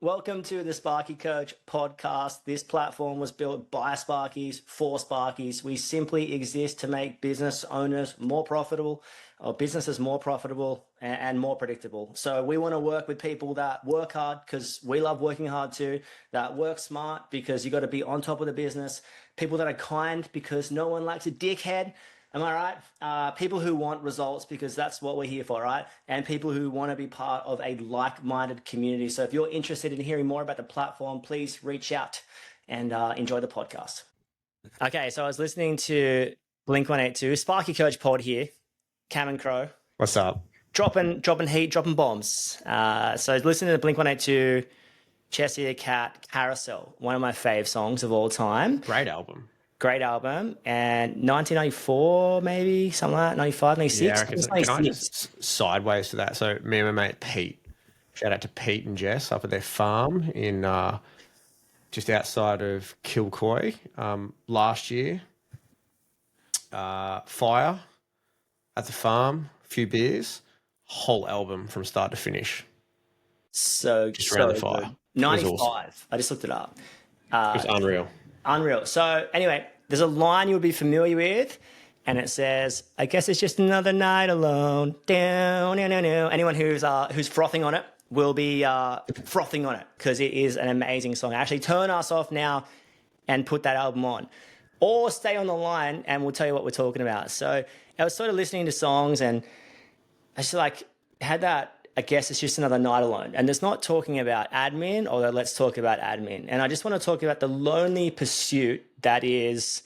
Welcome to the Sparky Coach podcast. This platform was built by Sparkies for Sparkies. We simply exist to make business owners more profitable, or businesses more profitable and more predictable. So we want to work with people that work hard because we love working hard too, that work smart because you got to be on top of the business, people that are kind because no one likes a dickhead. Am I right? People who want results because that's what we're here for, right? And people who want to be part of a like-minded community. So if you're interested in hearing more about the platform, please reach out and enjoy the podcast. Okay, so I was listening to Blink-182, Sparky Coach Pod here, Cam and Crow. What's up? Dropping heat, dropping bombs. So listening to Blink-182, Chesire Cat, Carousel, one of my fave songs of all time. Great album. Great album, and 1994 maybe, something like that, 95, 96. Yeah, I reckon. Can I just sideways to that? So me and my mate Pete, shout out to Pete and Jess up at their farm in just outside of Kilcoy last year. Fire at the farm, a few beers, whole album from start to finish. So just around the fire. Good. 95. Awesome. I just looked it up. It was unreal. Unreal. So anyway, there's a line you'll be familiar with, and it says, "I guess it's just another night alone." Down, no, no, no. Anyone who's frothing on it will be frothing on it because it is an amazing song. Actually, turn us off now and put that album on, or stay on the line and we'll tell you what we're talking about. So I was sort of listening to songs, and I just had that. I guess it's just another night alone. And it's not talking about admin, although let's talk about admin. And I just want to talk about the lonely pursuit that is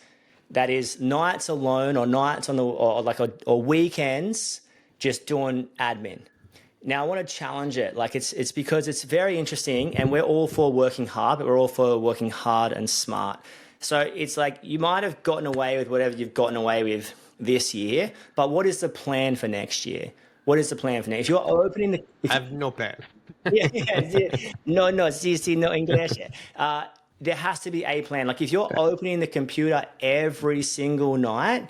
nights alone or nights on the or weekends just doing admin. Now I want to challenge it. It's because it's very interesting, and we're all for working hard, but we're all for working hard and smart. So it's like you might have gotten away with whatever you've gotten away with this year, but what is the plan for next year? What is the plan for next? If you're opening the... I have no plan. yeah. No, no English. There has to be a plan. Like if you're opening the computer every single night,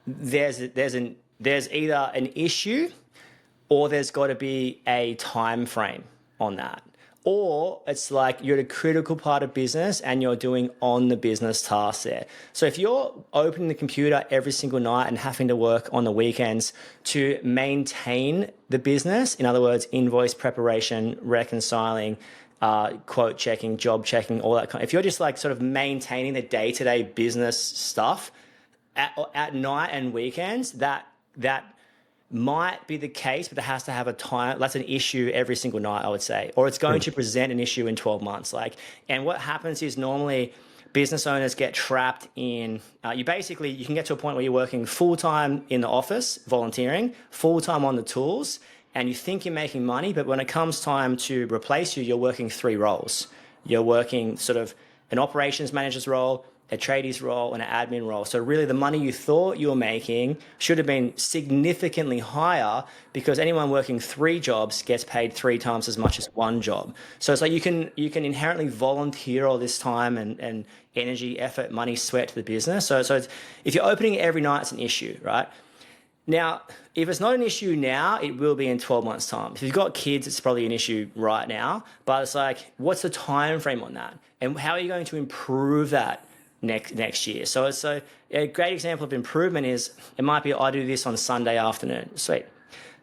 there's either an issue or there's got to be a time frame on that. Or it's like you're at a critical part of business and you're doing on the business tasks there. So if you're opening the computer every single night and having to work on the weekends to maintain the business, in other words, invoice preparation, reconciling, quote checking, job checking, all that kind. If you're just like sort of maintaining the day-to-day business stuff at night and weekends, that might be the case, but it has to have a time. That's an issue every single night, I would say, or it's going to present an issue in 12 months. And what happens is normally business owners get trapped in, you can get to a point where you're working full-time in the office, volunteering, full-time on the tools, and you think you're making money, but when it comes time to replace you, you're working 3 roles. You're working sort of an operations manager's role, a tradies role, and an admin role. So really the money you thought you were making should have been significantly higher, because anyone working 3 jobs gets paid 3 times as much as 1 job. So it's like you can inherently volunteer all this time and energy, effort, money, sweat to the business. So if you're opening every night, it's an issue, right? Now, if it's not an issue now, it will be in 12 months' time. If you've got kids, it's probably an issue right now. But it's like, what's the time frame on that? And how are you going to improve that next year? So a great example of improvement is, it might be, I do this on Sunday afternoon. Sweet.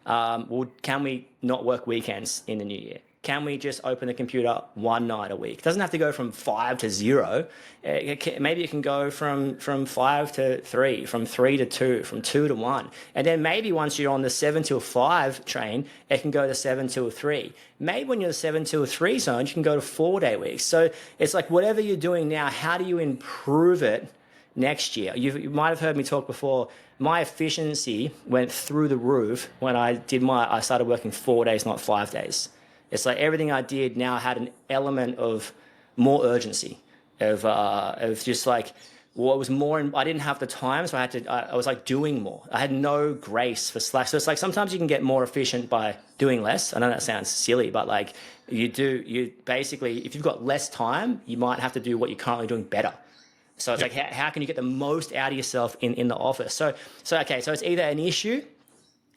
Well, can we not work weekends in the new year? Can we just open the computer 1 night a week? It doesn't have to go from 5 to 0. Maybe it can go from 5 to 3, from 3 to 2, from 2 to 1. And then maybe once you're on the 7 till 5 train, it can go to 7 till 3. Maybe when you're the 7 till 3 zone, you can go to 4-day weeks. So it's like whatever you're doing now, how do you improve it next year? You might have heard me talk before. My efficiency went through the roof when I started working 4 days, not 5 days. It's like everything I did now had an element of more urgency, of just like what was more. I didn't have the time, so I was like doing more. I had no grace for slack. So it's like sometimes you can get more efficient by doing less. I know that sounds silly, but like you basically, if you've got less time, you might have to do what you're currently doing better. So it's like, how can you get the most out of yourself in the office? So it's either an issue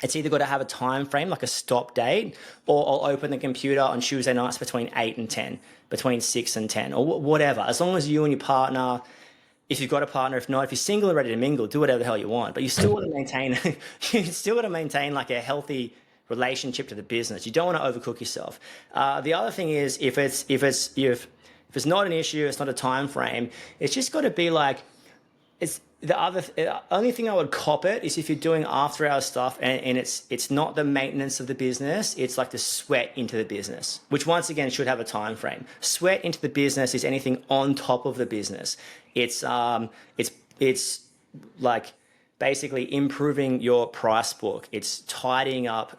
it's either got to have a time frame, like a stop date, or I'll open the computer on Tuesday nights between 8 and 10, between 6 and 10, or whatever. As long as you and your partner, if you've got a partner, if not, if you're single and ready to mingle, do whatever the hell you want. But you still want to maintain, you still got to maintain like a healthy relationship to the business. You don't want to overcook yourself. The other thing is, if it's not an issue, it's not a time frame. It's just got to be like, it's the only thing I would cop it is if you're doing after hours stuff and it's not the maintenance of the business, it's like the sweat into the business, which once again should have a time frame. Sweat into the business is anything on top of the business. It's like basically improving your price book. It's tidying up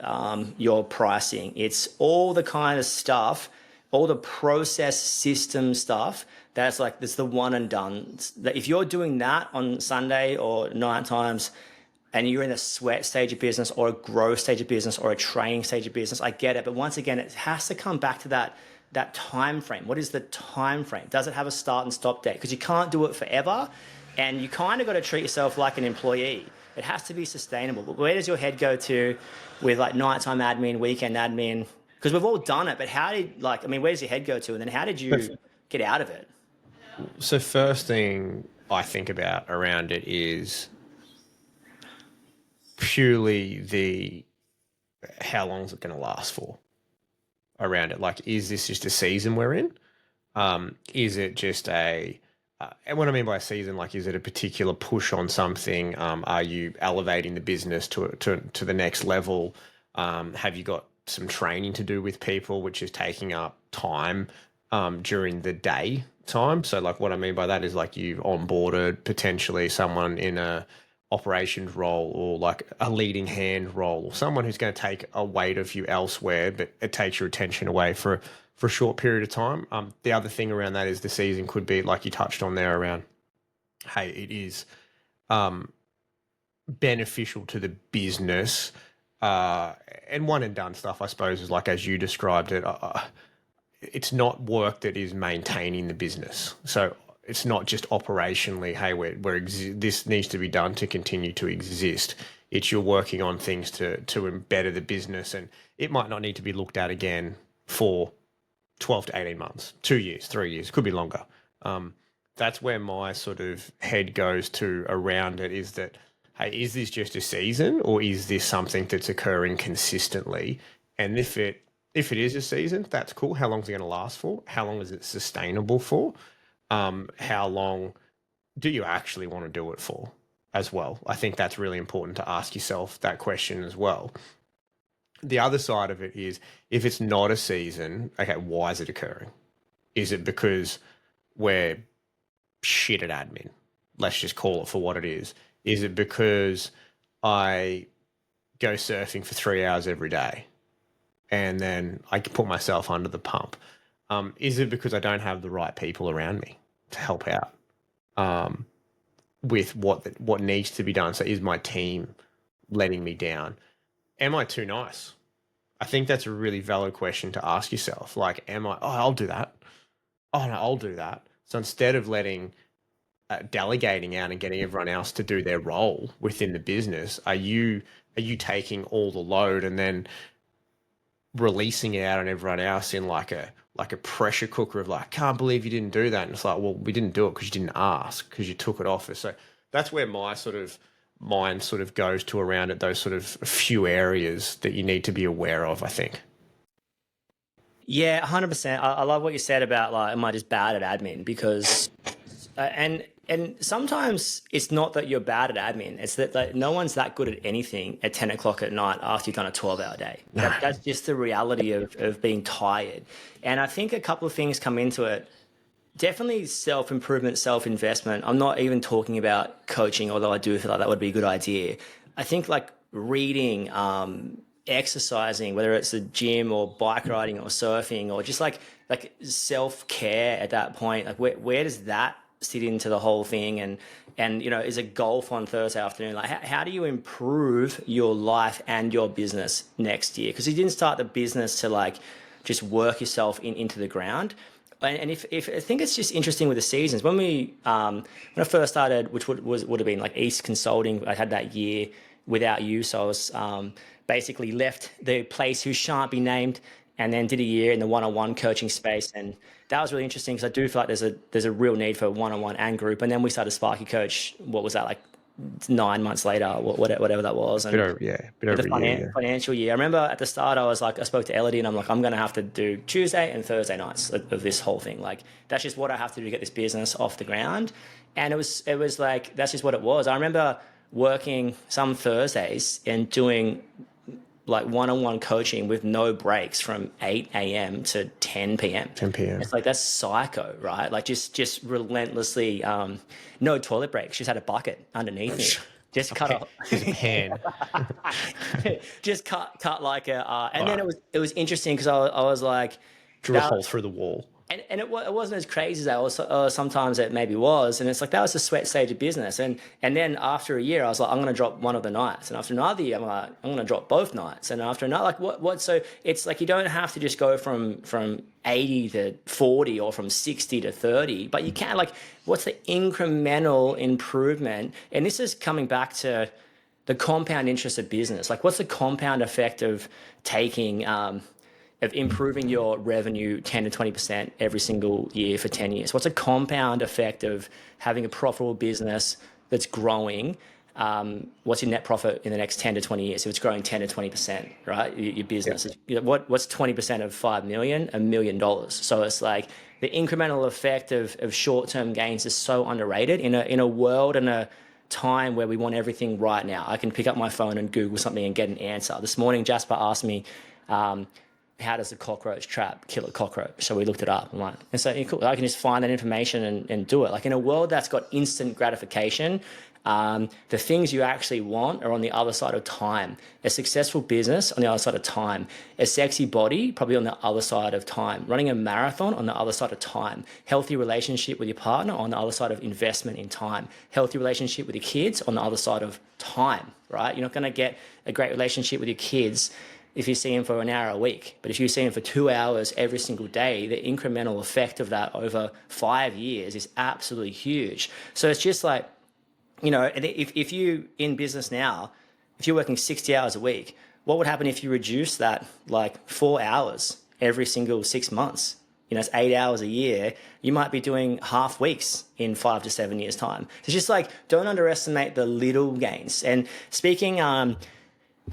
your pricing. It's all the kind of stuff, all the process system stuff that's the one and done. That if you're doing that on Sunday or night times and you're in a sweat stage of business or a growth stage of business or a training stage of business, I get it. But once again, it has to come back to that time frame. What is the time frame? Does it have a start and stop date? Because you can't do it forever, and you kind of got to treat yourself like an employee. It has to be sustainable. But where does your head go to with like nighttime admin, weekend admin? Because we've all done it, but where does your head go to? And then how did you get out of it? So first thing I think about around it is purely how long is it going to last for around it? Like, is this just a season we're in? Is it just and what I mean by a season, like, is it a particular push on something? Are you elevating the business to the next level? Have you got some training to do with people, which is taking up time during the day time? So like what I mean by that is like you've onboarded potentially someone in a operations role or like a leading hand role, or someone who's going to take a weight of you elsewhere, but it takes your attention away for a short period of time. The other thing around that is the season could be like you touched on there around, hey, it is beneficial to the business. And one and done stuff, I suppose, is like, as you described it, it's not work that is maintaining the business. So it's not just operationally, hey, this needs to be done to continue to exist. It's you're working on things to better the business, and it might not need to be looked at again for 12 to 18 months, 2 years, 3 years, could be longer. That's where my sort of head goes to around it, is that, hey, is this just a season, or is this something that's occurring consistently? And if it is a season, that's cool. How long is it going to last for? How long is it sustainable for? How long do you actually want to do it for as well? I think that's really important to ask yourself that question as well. The other side of it is, if it's not a season, okay, why is it occurring? Is it because we're shit at admin? Let's just call it for what it is. Is it because I go surfing for 3 hours every day and then I can put myself under the pump? Is it because I don't have the right people around me to help out with what needs to be done? So is my team letting me down? Am I too nice? I think that's a really valid question to ask yourself. Like, I'll do that. Oh no, I'll do that. So instead of delegating out and getting everyone else to do their role within the business, are you taking all the load and then releasing it out on everyone else in like a pressure cooker of like, can't believe you didn't do that? And it's like, well, we didn't do it because you didn't ask, because you took it off us. So that's where my mind sort of goes to around it, those sort of few areas that you need to be aware of, I think. Yeah, 100%. I love what you said about like, am I just bad at admin? Because and sometimes it's not that you're bad at admin. It's that like, no one's that good at anything at 10 o'clock at night after you've done a 12-hour day. That's just the reality of being tired. And I think a couple of things come into it. Definitely self-improvement, self-investment. I'm not even talking about coaching, although I do feel like that would be a good idea. I think like reading, exercising, whether it's the gym or bike riding or surfing, or just like self-care at that point, like where does that sit into the whole thing? And is it golf on Thursday afternoon? Like how do you improve your life and your business next year? Because you didn't start the business to like just work yourself into the ground. And if I think it's just interesting with the seasons. When I first started, which would have been like East Consulting, I had that year. without you. So I was basically left the place who shan't be named, and then did a year in the one-on-one coaching space, and that was really interesting because I do feel like there's a real need for one-on-one and group. And then we started Sparky Coach. What was that, like 9 months later, whatever that was? And bit over a year. financial year. I remember at the start, I spoke to Elodie, and I'm like, I'm going to have to do Tuesday and Thursday nights of this whole thing. Like, that's just what I have to do to get this business off the ground. And it was like, that's just what it was. I remember working some Thursdays and doing like one-on-one coaching with no breaks from 8 a.m. to 10 p.m. 10 p.m. It's like, that's psycho, right? Like just relentlessly, no toilet breaks. Just had a bucket underneath me. Just cut off. Just a pan. Just cut like a, and then it was interesting because I was like, Drew a hole through the wall. And it wasn't as crazy as sometimes it maybe was. And it's like, that was the sweat stage of business. And then after a year, I was like, I'm going to drop one of the nights. And after another year, I'm like, I'm going to drop both nights. And after another, like what? So it's like, you don't have to just go from 80 to 40 or from 60 to 30, but you can, like, what's the incremental improvement? And this is coming back to the compound interest of business. Like, what's the compound effect of taking, of improving your revenue 10 to 20% every single year for 10 years? What's a compound effect of having a profitable business that's growing? What's your net profit in the next 10 to 20 years? If it's growing 10 to 20%, right? Your business, what's 20% of 5 million? $1 million. So it's like, the incremental effect of short-term gains is so underrated in a world and a time where we want everything right now. I can pick up my phone and Google something and get an answer. This morning, Jasper asked me, how does a cockroach trap kill a cockroach? So we looked it up. I'm like, and so cool, I can just find that information and do it. Like, in a world that's got instant gratification, the things you actually want are on the other side of time. A successful business on the other side of time. A sexy body probably on the other side of time. Running a marathon on the other side of time. Healthy relationship with your partner on the other side of investment in time. Healthy relationship with your kids on the other side of time, right? You're not going to get a great relationship with your kids if you see him for an hour a week. But if you see him for 2 hours every single day, the incremental effect of that over 5 years is absolutely huge. So it's just like, if you in business now, if you're working 60 hours a week, what would happen if you reduce that like 4 hours every single 6 months? It's 8 hours a year. You might be doing half weeks in 5 to 7 years' time. It's just like, don't underestimate the little gains. And speaking,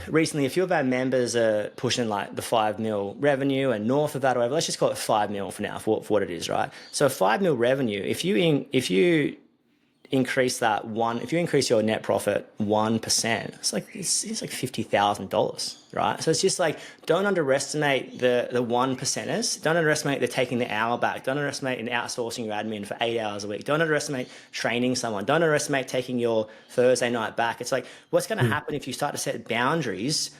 recently, a few of our members are pushing like the 5 mil revenue and north of that, or whatever. Let's just call it 5 mil for now, for what it is, right? So 5 mil revenue, if you increase that if you increase your net profit 1%, it's like $50,000, right? So it's just like, don't underestimate the 1%ers. Don't underestimate the taking the hour back. Don't underestimate in outsourcing your admin for 8 hours a week. Don't underestimate training someone. Don't underestimate taking your Thursday night back. It's like, what's going to happen if you start to set boundaries?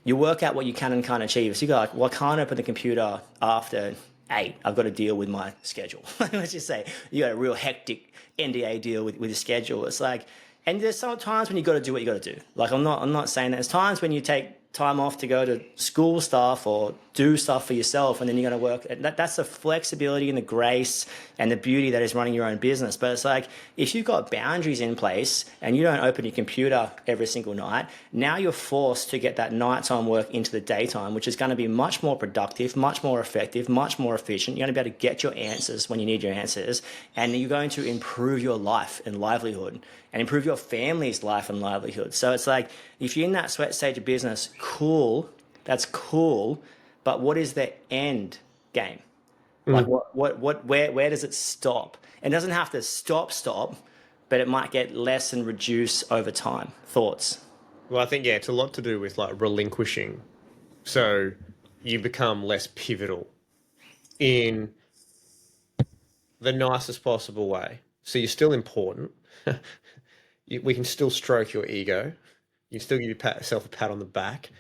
You work out what you can and can't achieve. So you go like, well, I can't open the computer after 8. I've got to deal with my schedule. Let's just say you got a real hectic NDA deal with your schedule. It's like, and there's some times when you got to do what you got to do. Like, I'm not saying that. There's times when you take time off to go to school stuff or do stuff for yourself, and then you're going to work. That's the flexibility and the grace and the beauty that is running your own business. But it's like, if you've got boundaries in place and you don't open your computer every single night, now you're forced to get that nighttime work into the daytime, which is going to be much more productive, much more effective, much more efficient. You're going to be able to get your answers when you need your answers, and you're going to improve your life and livelihood and improve your family's life and livelihood. So it's like, if you're in that sweat stage of business, cool, that's cool, but what is the end game? Like, where does it stop? It doesn't have to stop, but it might get less and reduce over time. Thoughts? Well, I think, it's a lot to do with like relinquishing. So you become less pivotal in the nicest possible way. So you're still important. We can still stroke your ego. You can still give yourself a pat on the back.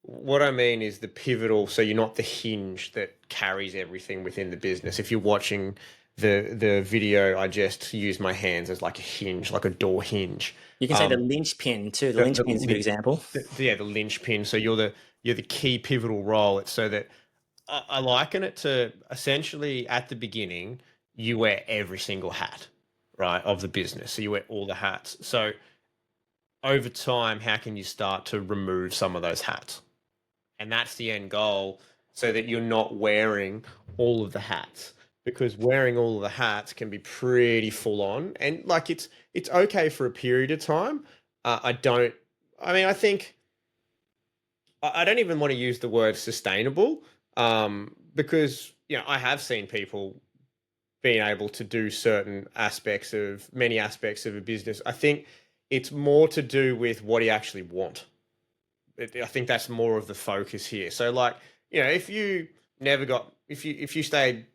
What I mean is the pivotal, so you're not the hinge that carries everything within the business. If you're watching the video, I just use my hands as like a hinge, like a door hinge. You can say the linchpin too. The linchpin is a good example. The linchpin. So you're the key pivotal role. It's so that I liken it to essentially at the beginning, you wear every single hat, right, of the business. So you wear all the hats. So over time, how can you start to remove some of those hats? And that's the end goal, so that you're not wearing all of the hats, because wearing all of the hats can be pretty full on. And like, it's okay for a period of time. I think I don't even want to use the word sustainable, because I have seen people being able to do many aspects of a business. I think it's more to do with what you actually want. I think that's more of the focus here. So, like, if you never got, if you stayed,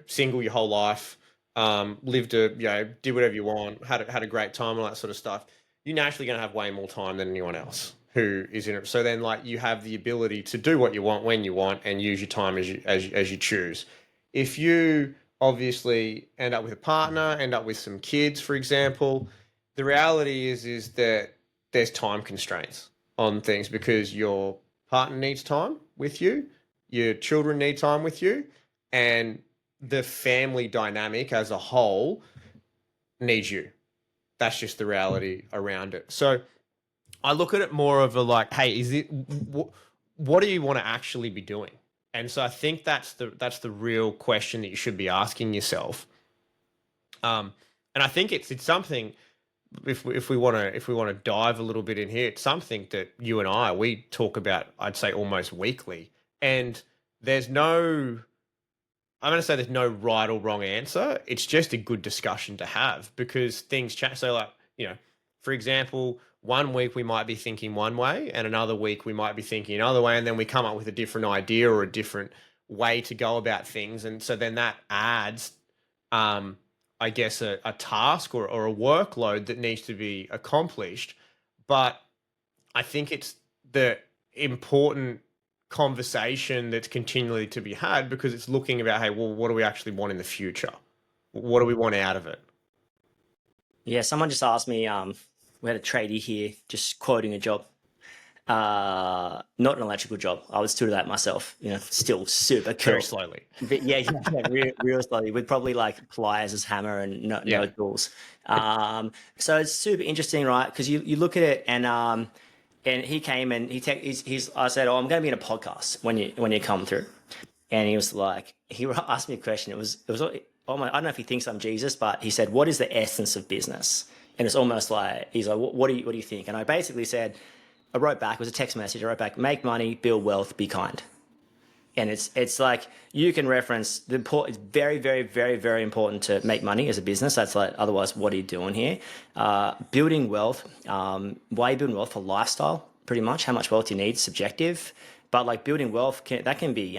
single your whole life, lived did whatever you want, had a great time, all that sort of stuff, you're naturally going to have way more time than anyone else who is in it. So then, like, you have the ability to do what you want when you want and use your time as you choose. If you obviously end up with a partner, end up with some kids, for example, the reality is that there's time constraints on things, because your partner needs time with you, your children need time with you, and the family dynamic as a whole needs you. That's just the reality around it. So I look at it more of a like, hey, what do you want to actually be doing? And so I think that's the real question that you should be asking yourself. And I think it's something, if we want to dive a little bit in here, it's something that you and we talk about, I'd say almost weekly. And there's no right or wrong answer. It's just a good discussion to have, because things change. So, like, for example, one week we might be thinking one way, and another week we might be thinking another way, and then we come up with a different idea or a different way to go about things. And so then that adds, I guess, a task or a workload that needs to be accomplished. But I think it's the important conversation that's continually to be had, because it's looking about, hey, well, what do we actually want in the future? What do we want out of it? Yeah, someone just asked me, we had a tradie here just quoting a job. Not an electrical job. I would still do that myself, still super cool. Very slowly. But yeah, real slowly, with probably like pliers as hammer and no tools. So it's super interesting, right? Because you look at it, and he came and I said, oh, I'm going to be in a podcast when you come through. And he was like, he asked me a question. It was, I don't know if he thinks I'm Jesus, but he said, what is the essence of business? And it's almost like, he's like, what do you think? And I basically said, I wrote back, it was a text message. I wrote back, make money, build wealth, be kind. And it's like, you can reference it's very, very, very, very important to make money as a business. That's like, otherwise, what are you doing here? Building wealth, why are you building wealth? For lifestyle, pretty much. How much wealth you need, subjective. But like, building wealth, that can be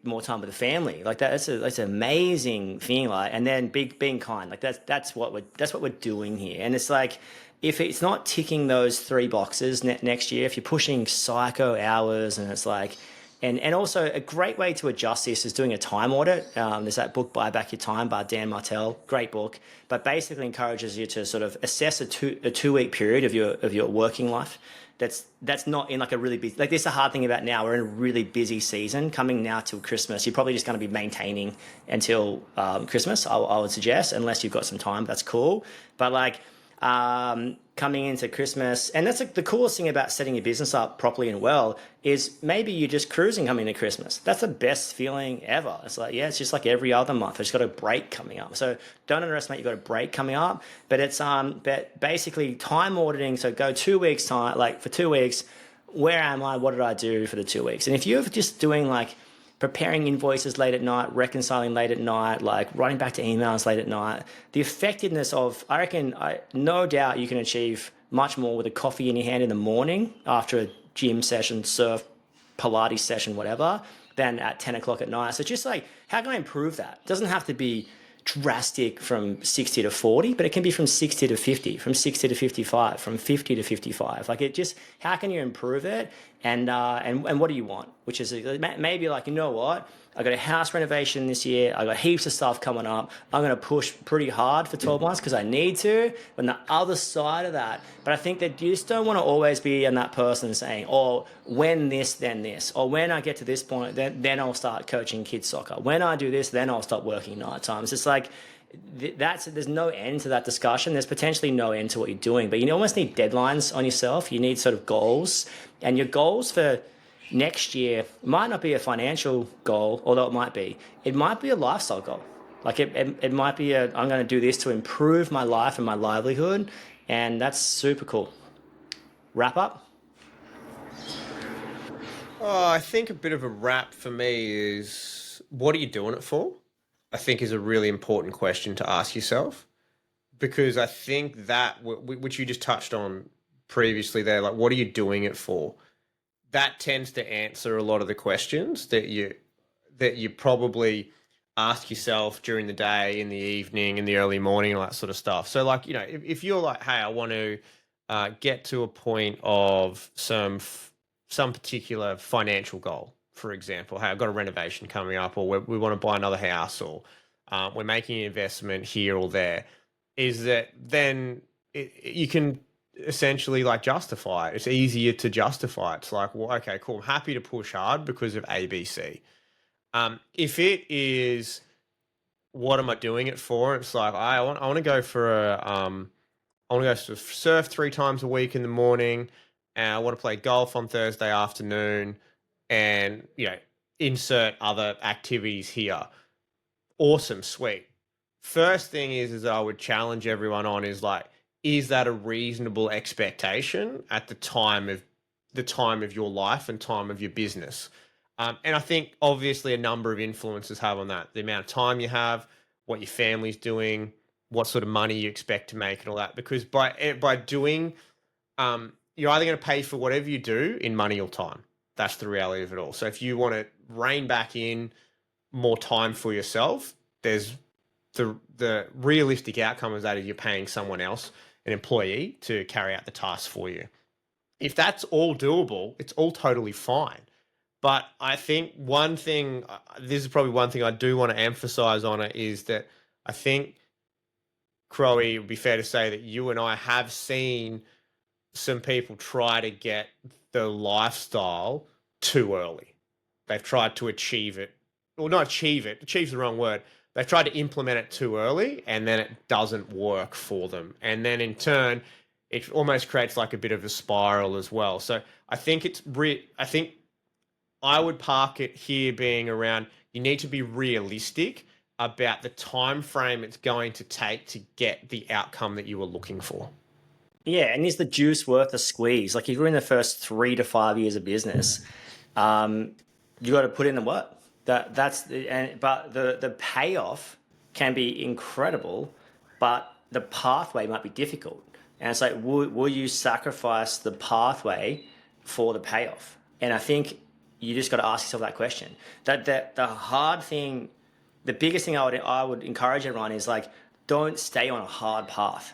more time with the family. Like that's an amazing thing. Like, and then being kind. Like that's what we're doing here. And it's like, if it's not ticking those three boxes next year, if you're pushing psycho hours, and it's like, and also a great way to adjust this is doing a time audit. There's that book, Buy Back Your Time by Dan Martell, great book, but basically encourages you to sort of assess a 2 week period of your working life. That's not in like a really busy, like this is the hard thing about now, we're in a really busy season coming now till Christmas. You're probably just going to be maintaining until Christmas, I would suggest, unless you've got some time, that's cool. But like, coming into Christmas, and that's like the coolest thing about setting your business up properly and well, is maybe you're just cruising coming into Christmas. That's the best feeling ever. It's like, it's just like every other month. It's got a break coming up. So don't underestimate you've got a break coming up. But it's but basically time auditing. So go 2 weeks time, like for 2 weeks, where am I? What did I do for the 2 weeks? And if you're just doing like preparing invoices late at night, reconciling late at night, like writing back to emails late at night, the effectiveness of, I reckon, no doubt you can achieve much more with a coffee in your hand in the morning after a gym session, surf, Pilates session, whatever, than at 10 o'clock at night. So just like, how can I improve that? It doesn't have to be drastic from 60 to 40, but it can be from 60 to 50, from 60 to 55, from 50 to 55. Like, it just, how can you improve it? And what do you want? Which is maybe like, you know what? I got a house renovation this year. I got heaps of stuff coming up. I'm going to push pretty hard for 12 months because I need to. But on the other side of that, but I think that you just don't want to always be in that person saying, oh, when this, then this. Or when I get to this point, then I'll start coaching kids soccer. When I do this, then I'll stop working night times. It's like, there's no end to that discussion. There's potentially no end to what you're doing, but you almost need deadlines on yourself. You need sort of goals, and your goals for next year might not be a financial goal, although it might be. It might be a lifestyle goal. Like it might be I'm going to do this to improve my life and my livelihood, and that's super cool. Wrap up. Oh, I think a bit of a wrap for me is what are you doing it for? I think is a really important question to ask yourself because I think that which you just touched on previously there, like what are you doing it for? That tends to answer a lot of the questions that you probably ask yourself during the day, in the evening, in the early morning, all that sort of stuff. So, like, if you're like, hey, I want to get to a point of some particular financial goal, for example, hey, I've got a renovation coming up, or we want to buy another house, or we're making an investment here or there, is that then you can essentially like justify it. It's easier to justify it. It's like, well, okay, cool. I'm happy to push hard because of ABC. If it is, what am I doing it for? It's like I want to go for I want to go surf 3 times a week in the morning, and I want to play golf on Thursday afternoon, and insert other activities here. Awesome, sweet. First thing is I would challenge everyone on is like, is that a reasonable expectation at the time of your life and time of your business? And I think obviously a number of influences have on that. The amount of time you have, what your family's doing, what sort of money you expect to make and all that. Because by doing, you're either going to pay for whatever you do in money or time. That's the reality of it all. So if you want to rein back in more time for yourself, there's the realistic outcome of that is you're paying someone else, an employee, to carry out the task for you. If that's all doable, it's all totally fine. But I think one thing, this is probably one thing I do want to emphasize on it, is that I think, Crowe, it would be fair to say that you and I have seen some people try to get the lifestyle too early. They've tried to achieve it, or not achieve it, achieve's the wrong word. They've tried to implement it too early, and then it doesn't work for them. And then in turn, it almost creates like a bit of a spiral as well. So I think I think I would park it here being around, you need to be realistic about the time frame it's going to take to get the outcome that you were looking for. Yeah, and is the juice worth the squeeze? Like if you're in the first 3 to 5 years of business, you got to put in the work. But the payoff can be incredible, but the pathway might be difficult. And it's like, will you sacrifice the pathway for the payoff? And I think you just got to ask yourself that question. That the hard thing, the biggest thing I would encourage everyone is like, don't stay on a hard path.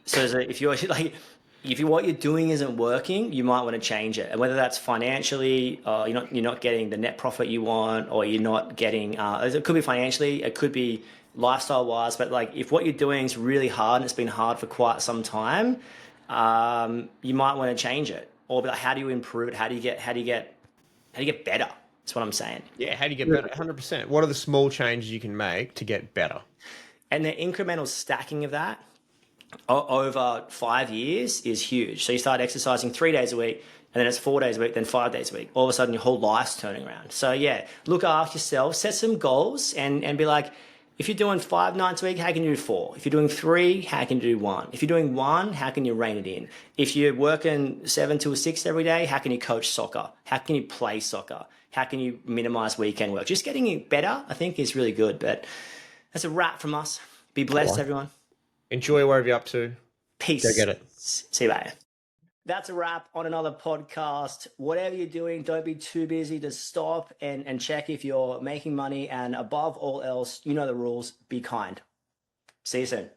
So if you're like, if what you're doing isn't working, you might want to change it. And whether that's financially, you're not getting the net profit you want, or you're not getting. It could be financially, it could be lifestyle wise. But like, if what you're doing is really hard and it's been hard for quite some time, you might want to change it. Or be like, how do you improve it? How do you get better? That's what I'm saying. Yeah, how do you get better? 100%. What are the small changes you can make to get better? And the incremental stacking of that over 5 years is huge. So you start exercising 3 days a week, and then it's 4 days a week, then 5 days a week. All of a sudden, your whole life's turning around. So yeah, look after yourself, set some goals, and be like, if you're doing 5 nights a week, how can you do 4? If you're doing 3, how can you do 1? If you're doing 1, how can you rein it in? If you're working 7 to 6 every day, how can you coach soccer? How can you play soccer? How can you minimize weekend work? Just getting it better, I think, is really good. But that's a wrap from us. Be blessed, everyone. Enjoy wherever you're up to. Peace. Go get it. See you later. That's a wrap on another podcast. Whatever you're doing, don't be too busy to stop and check if you're making money. And above all else, you know the rules. Be kind. See you soon.